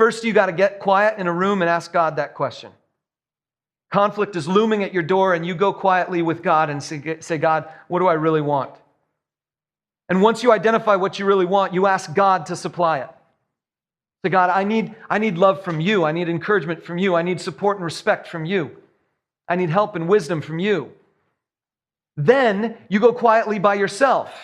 First, you got to get quiet in a room and ask God that question. Conflict is looming at your door, and you go quietly with God and say, God, what do I really want? And once you identify what you really want, you ask God to supply it. Say, God, I need love from you. I need encouragement from you. I need support and respect from you. I need help and wisdom from you. Then you go quietly by yourself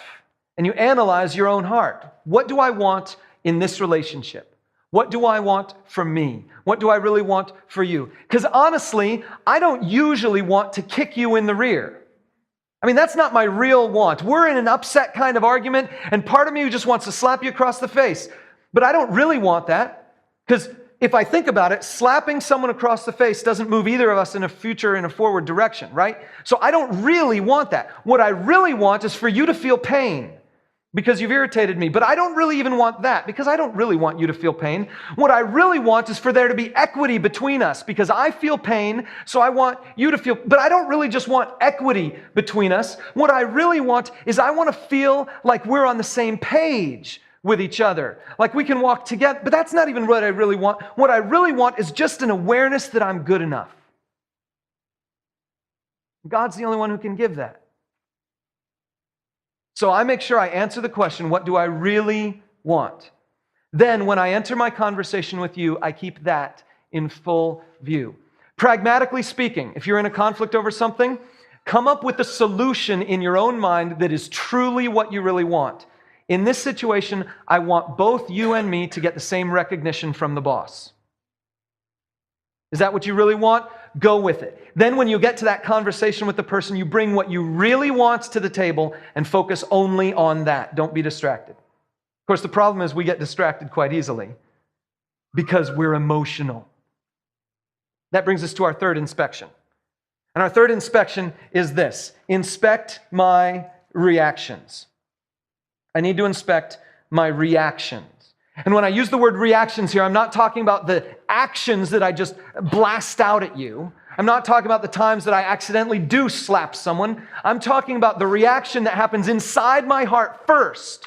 and you analyze your own heart. What do I want in this relationship? What do I want from me? What do I really want for you? Because honestly, I don't usually want to kick you in the rear. I mean, that's not my real want. We're in an upset kind of argument, and part of me just wants to slap you across the face. But I don't really want that, because if I think about it, slapping someone across the face doesn't move either of us in a forward direction, right? So I don't really want that. What I really want is for you to feel pain because you've irritated me. But I don't really even want that, because I don't really want you to feel pain. What I really want is for there to be equity between us, because I feel pain, so I want you to feel. But I don't really just want equity between us. What I really want is I want to feel like we're on the same page with each other, like we can walk together. But that's not even what I really want. What I really want is just an awareness that I'm good enough. God's the only one who can give that. So I make sure I answer the question, what do I really want? Then when I enter my conversation with you, I keep that in full view. Pragmatically speaking, if you're in a conflict over something, come up with a solution in your own mind that is truly what you really want. In this situation, I want both you and me to get the same recognition from the boss. Is that what you really want? Go with it. Then when you get to that conversation with the person, you bring what you really want to the table and focus only on that. Don't be distracted. Of course, the problem is we get distracted quite easily because we're emotional. That brings us to our third inspection. And our third inspection is this: inspect my reactions. I need to inspect my reactions. And when I use the word reactions here, I'm not talking about the actions that I just blast out at you. I'm not talking about the times that I accidentally do slap someone. I'm talking about the reaction that happens inside my heart first.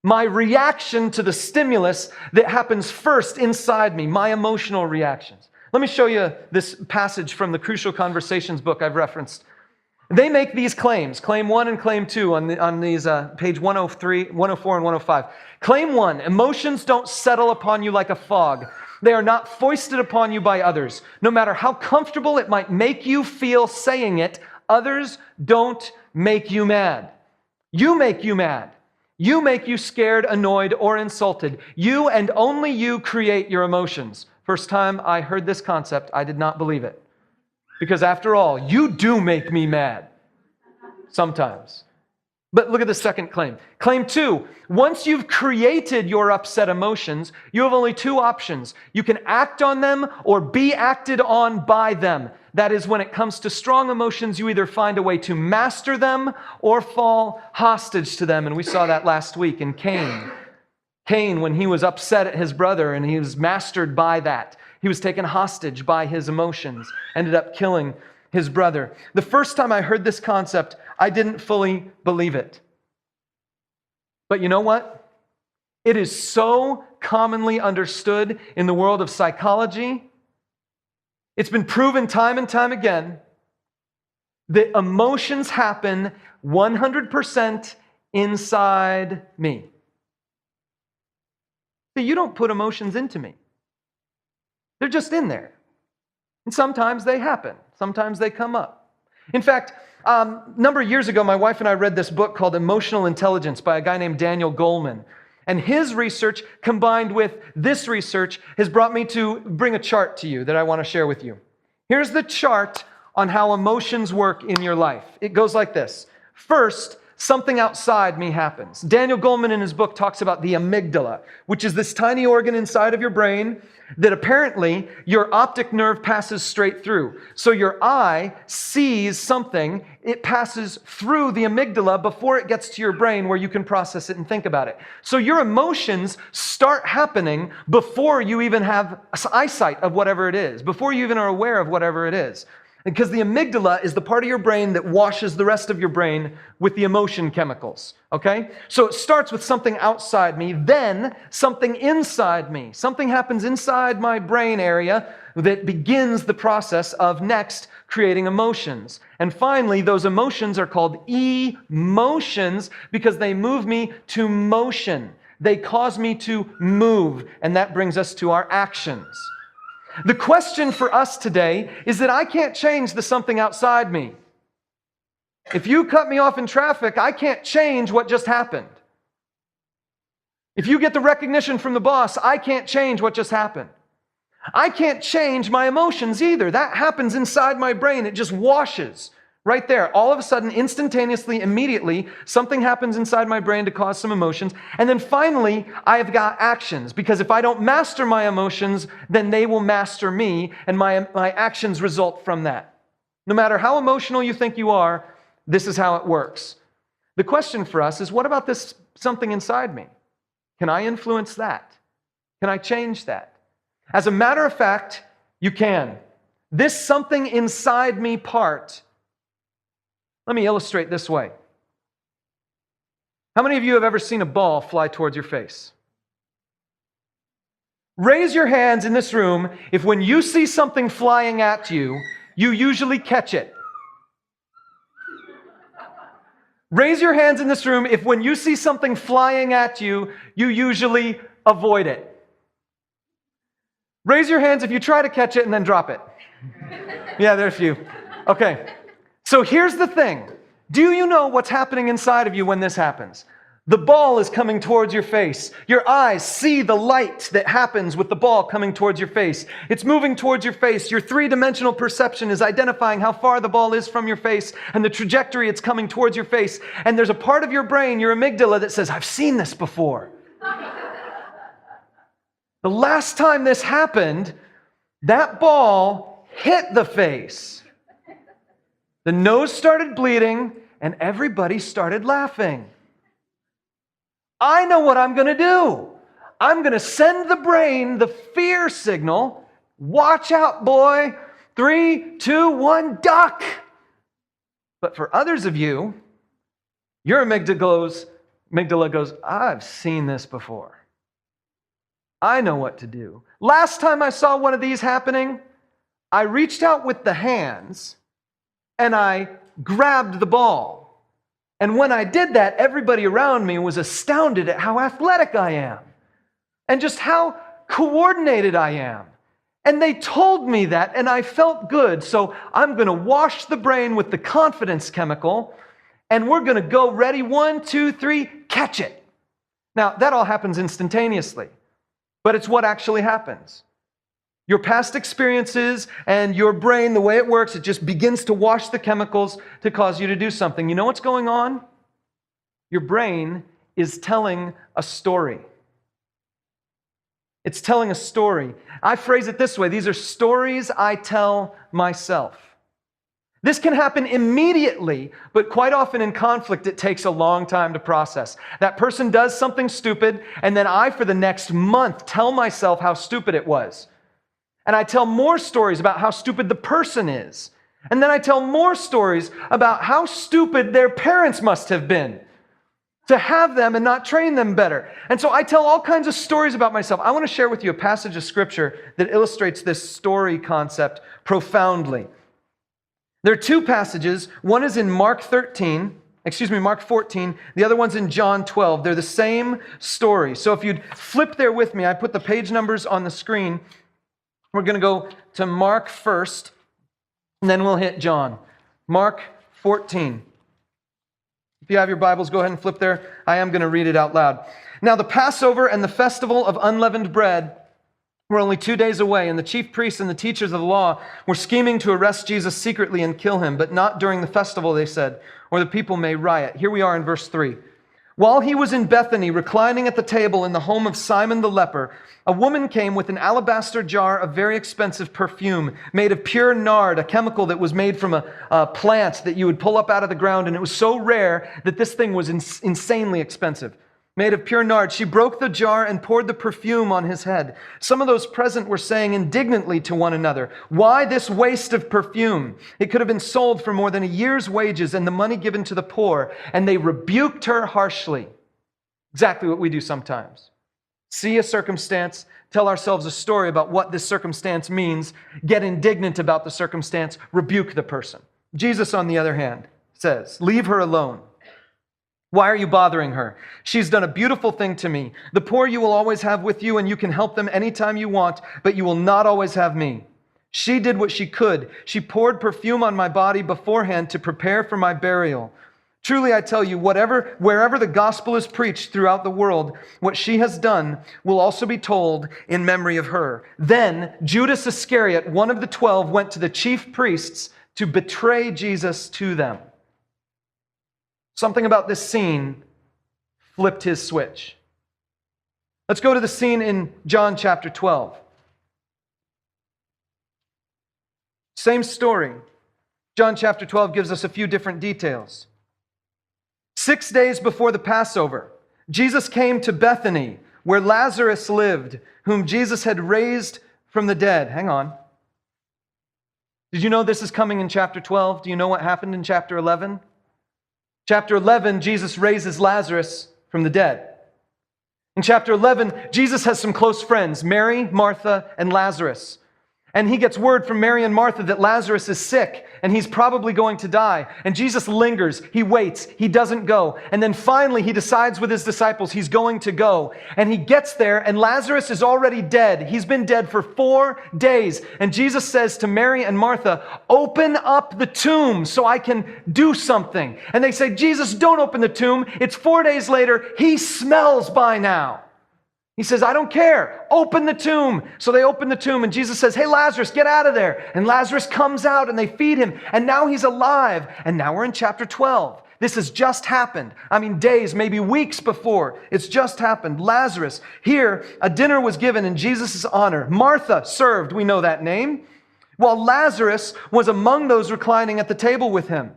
My reaction to the stimulus that happens first inside me, my emotional reactions. Let me show you this passage from the Crucial Conversations book I've referenced. They make these claims, claim 1 and claim 2 on these page 103, 104, and 105. Claim 1, emotions don't settle upon you like a fog. They are not foisted upon you by others. No matter how comfortable it might make you feel saying it, others don't make you mad. You make you mad. You make you scared, annoyed, or insulted. You and only you create your emotions. First time I heard this concept, I did not believe it. Because after all, you do make me mad. Sometimes. But look at the second claim. Claim 2, once you've created your upset emotions, you have only 2 options. You can act on them or be acted on by them. That is, when it comes to strong emotions, you either find a way to master them or fall hostage to them. And we saw that last week in Cain. Cain, when he was upset at his brother and he was mastered by that, he was taken hostage by his emotions, ended up killing his brother. The first time I heard this concept, I didn't fully believe it. But you know what? It is so commonly understood in the world of psychology. It's been proven time and time again that emotions happen 100% inside me. See, you don't put emotions into me. They're just in there. And sometimes they happen. Sometimes they come up. In fact, a number of years ago, my wife and I read this book called Emotional Intelligence by a guy named Daniel Goleman. And his research combined with this research has brought me to bring a chart to you that I want to share with you. Here's the chart on how emotions work in your life. It goes like this. First, something outside me happens. Daniel Goleman in his book talks about the amygdala, which is this tiny organ inside of your brain that apparently your optic nerve passes straight through. So your eye sees something, it passes through the amygdala before it gets to your brain where you can process it and think about it. So your emotions start happening before you even have eyesight of whatever it is, before you even are aware of whatever it is. Because the amygdala is the part of your brain that washes the rest of your brain with the emotion chemicals, okay? So it starts with something outside me, then something inside me. Something happens inside my brain area that begins the process of next creating emotions. And finally, those emotions are called emotions because they move me to motion. They cause me to move, and that brings us to our actions. The question for us today is that I can't change the something outside me. If you cut me off in traffic, I can't change what just happened. If you get the recognition from the boss, I can't change what just happened. I can't change my emotions either. That happens inside my brain. It just washes right there. All of a sudden, instantaneously, immediately, something happens inside my brain to cause some emotions. And then finally, I've got actions. Because if I don't master my emotions, then they will master me, and my actions result from that. No matter how emotional you think you are, this is how it works. The question for us is, what about this something inside me? Can I influence that? Can I change that? As a matter of fact, you can. This something inside me part, let me illustrate this way. How many of you have ever seen a ball fly towards your face? Raise your hands in this room if when you see something flying at you, you usually catch it. Raise your hands in this room if when you see something flying at you, you usually avoid it. Raise your hands if you try to catch it and then drop it. Yeah, there's a few. Okay. So here's the thing. Do you know what's happening inside of you when this happens? The ball is coming towards your face. Your eyes see the light that happens with the ball coming towards your face. It's moving towards your face. Your three-dimensional perception is identifying how far the ball is from your face and the trajectory it's coming towards your face. And there's a part of your brain, your amygdala, that says, I've seen this before. The last time this happened, that ball hit the face. The nose started bleeding, and everybody started laughing. I know what I'm going to do. I'm going to send the brain the fear signal. Watch out, boy. 3, 2, 1, duck. But for others of you, your amygdala goes, I've seen this before. I know what to do. Last time I saw one of these happening, I reached out with the hands and I grabbed the ball. And when I did that, everybody around me was astounded at how athletic I am and just how coordinated I am. And they told me that, and I felt good. So I'm going to wash the brain with the confidence chemical, and we're going to go ready. 1, 2, 3, catch it. Now, that all happens instantaneously. But it's what actually happens. Your past experiences and your brain, the way it works, it just begins to wash the chemicals to cause you to do something. You know what's going on? Your brain is telling a story. It's telling a story. I phrase it this way. These are stories I tell myself. This can happen immediately, but quite often in conflict, it takes a long time to process. That person does something stupid, and then I, for the next month, tell myself how stupid it was. And I tell more stories about how stupid the person is. And then I tell more stories about how stupid their parents must have been to have them and not train them better. And so I tell all kinds of stories about myself. I want to share with you a passage of Scripture that illustrates this story concept profoundly. There are two passages. One is in Mark 14. The other one's in John 12. They're the same story. So if you'd flip there with me, I put the page numbers on the screen. We're going to go to Mark first, and then we'll hit John. Mark 14. If you have your Bibles, go ahead and flip there. I am going to read it out loud. Now the Passover and the festival of unleavened bread were only 2 days away, and the chief priests and the teachers of the law were scheming to arrest Jesus secretly and kill him, but not during the festival, they said, or the people may riot. Here we are in verse 3. While he was in Bethany, reclining at the table in the home of Simon the leper, a woman came with an alabaster jar of very expensive perfume made of pure nard, a chemical that was made from a plant that you would pull up out of the ground, and it was so rare that this thing was insanely expensive. made of pure nard. She broke the jar and poured the perfume on his head. Some of those present were saying indignantly to one another, "Why this waste of perfume? It could have been sold for more than a year's wages and the money given to the poor." And they rebuked her harshly. Exactly what we do sometimes. See a circumstance, tell ourselves a story about what this circumstance means, get indignant about the circumstance, rebuke the person. Jesus, on the other hand, says, "Leave her alone. Why are you bothering her? She's done a beautiful thing to me. The poor you will always have with you, and you can help them anytime you want, but you will not always have me. She did what she could. She poured perfume on my body beforehand to prepare for my burial. Truly I tell you, wherever the gospel is preached throughout the world, what she has done will also be told in memory of her." Then Judas Iscariot, one of the 12, went to the chief priests to betray Jesus to them. Something about this scene flipped his switch. Let's go to the scene in John chapter 12. Same story. John chapter 12 gives us a few different details. 6 days before the Passover, Jesus came to Bethany, where Lazarus lived, whom Jesus had raised from the dead. Hang on. Did you know this is coming in chapter 12? Do you know what happened in chapter 11? Chapter 11, Jesus raises Lazarus from the dead. In chapter 11, Jesus has some close friends, Mary, Martha, and Lazarus. And he gets word from Mary and Martha that Lazarus is sick and he's probably going to die. And Jesus lingers, he waits, he doesn't go. And then finally he decides with his disciples he's going to go. And he gets there and Lazarus is already dead. He's been dead for 4 days. And Jesus says to Mary and Martha, "Open up the tomb so I can do something." And they say, "Jesus, don't open the tomb. It's 4 days later. He smells by now." He says, "I don't care. Open the tomb." So they open the tomb and Jesus says, "Hey, Lazarus, get out of there." And Lazarus comes out and they feed him. And now he's alive. And now we're in chapter 12. This has just happened. I mean, days, maybe weeks before. It's just happened. Lazarus. Here, a dinner was given in Jesus' honor. Martha served. We know that name. While Lazarus was among those reclining at the table with him.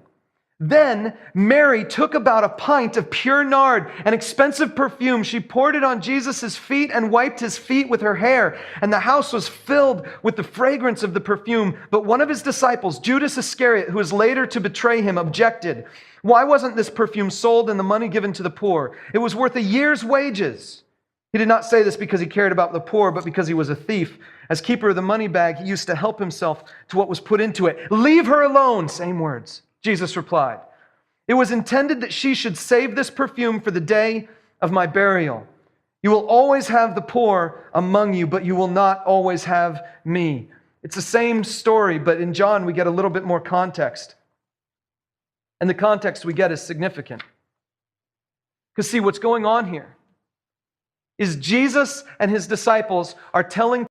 Then Mary took about a pint of pure nard, an expensive perfume. She poured it on Jesus' feet and wiped his feet with her hair. And the house was filled with the fragrance of the perfume. But one of his disciples, Judas Iscariot, who was later to betray him, objected. "Why wasn't this perfume sold and the money given to the poor? It was worth a year's wages." He did not say this because he cared about the poor, but because he was a thief. As keeper of the money bag, he used to help himself to what was put into it. "Leave her alone," same words. Jesus replied, "It was intended that she should save this perfume for the day of my burial. You will always have the poor among you, but you will not always have me." It's the same story, but in John we get a little bit more context. And the context we get is significant. Because see, what's going on here is Jesus and his disciples are telling